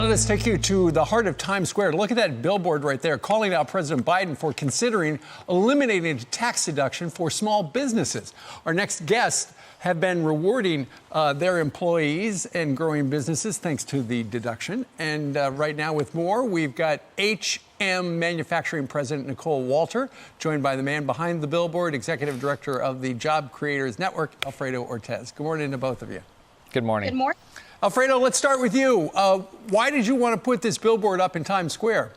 Let's take you to the heart of Times Square. Look at that billboard right there, calling out President Biden for considering eliminating a tax deduction for small businesses. Our next guests have been rewarding their employees and growing businesses thanks to the deduction. And right now with more, we've got HM Manufacturing President Nicole Wolter, joined by the man behind the billboard, Executive Director of the Job Creators Network, Alfredo Ortiz. Good morning to both of you. Good morning. Good morning. Alfredo, let's start with you. Why did you want to put this billboard up in Times Square?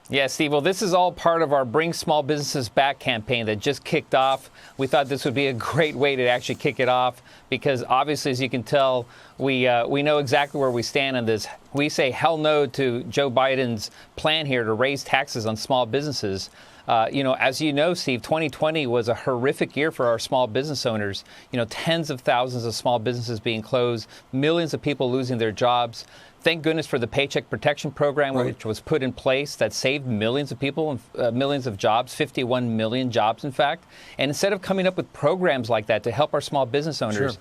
Yeah, Steve, well, this is all part of our Bring Small Businesses Back campaign that just kicked off. We thought this would be a great way to actually kick it off because obviously, as you can tell, we know exactly where we stand on this. We say hell no to Joe Biden's plan here to raise taxes on small businesses. As you know, Steve, 2020 was a horrific year for our small business owners. Tens of thousands of small businesses being closed, millions of people losing their jobs. Thank goodness for the Paycheck Protection Program, which was put in place that saved millions of people and millions of jobs, 51 million jobs, in fact. And instead of coming up with programs like that to help our small business owners,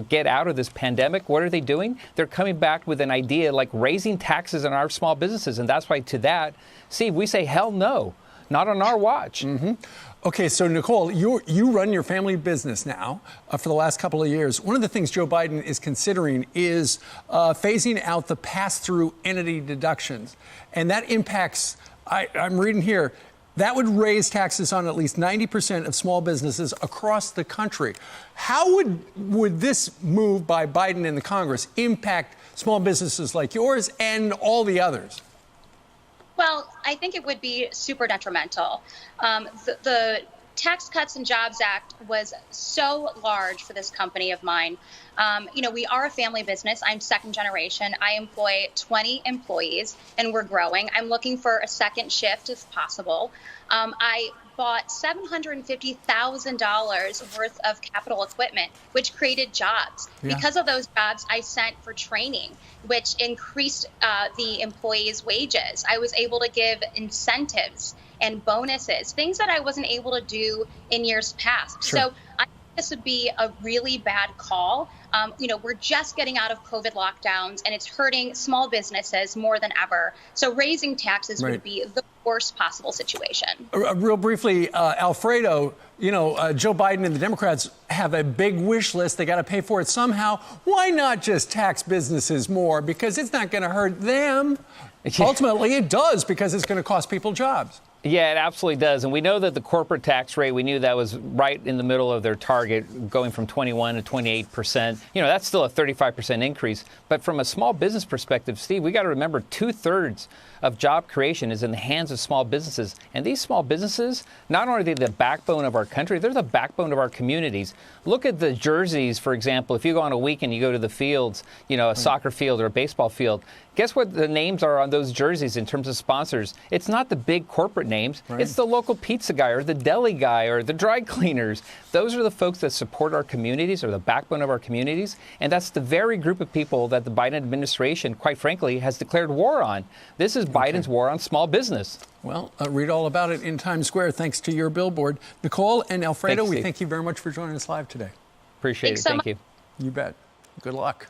get out of this pandemic, what are they doing? They're coming back with an idea like raising taxes on our small businesses. And that's why to that, Steve, we say hell no. Not on our watch. Mm-hmm. Okay, so Nicole, you run your family business now for the last couple of years. One of the things Joe Biden is considering is phasing out the pass-through entity deductions. And that impacts, I'm reading here, that would raise taxes on at least 90% of small businesses across the country. How would this move by Biden and the Congress impact small businesses like yours and all the others? Well, I think it would be super detrimental. The Tax Cuts and Jobs Act was so large for this company of mine. We are a family business. I'm second generation. I employ 20 employees and we're growing. I'm looking for a second shift if possible. I bought $750,000 worth of capital equipment, which created jobs. Yeah. Because of those jobs, I sent for training, which increased the employees' wages. I was able to give incentives and bonuses, things that I wasn't able to do in years past. Sure. So I think this would be a really bad call. We're just getting out of COVID lockdowns, and it's hurting small businesses more than ever. So raising taxes would be the worst possible situation. Real briefly, Alfredo, Joe Biden and the Democrats have a big wish list. They got to pay for it somehow. Why not just tax businesses more? Because it's not going to hurt them. Ultimately, it does because it's going to cost people jobs. Yeah, it absolutely does. And we know that the corporate tax rate, we knew that was right in the middle of their target, going from 21 to 28%. That's still a 35% increase. But from a small business perspective, Steve, we got to remember 2/3 of job creation is in the hands of small businesses. And these small businesses, not only are they the backbone of our country, they're the backbone of our communities. Look at the jerseys, for example. If you go on a weekend, you go to the fields, a soccer field or a baseball field. Guess what the names are on those jerseys in terms of sponsors? It's not the big corporate names. Right. It's the local pizza guy or the deli guy or the dry cleaners. Those are the folks that support our communities, or the backbone of our communities. And that's the very group of people that the Biden administration, quite frankly, has declared war on. This is Biden's war on small business. Well, read all about it in Times Square thanks to your billboard. Nicole and Alfredo, Thanks, we thank you very much for joining us live today. Appreciate it. Thank you. You bet. Good luck.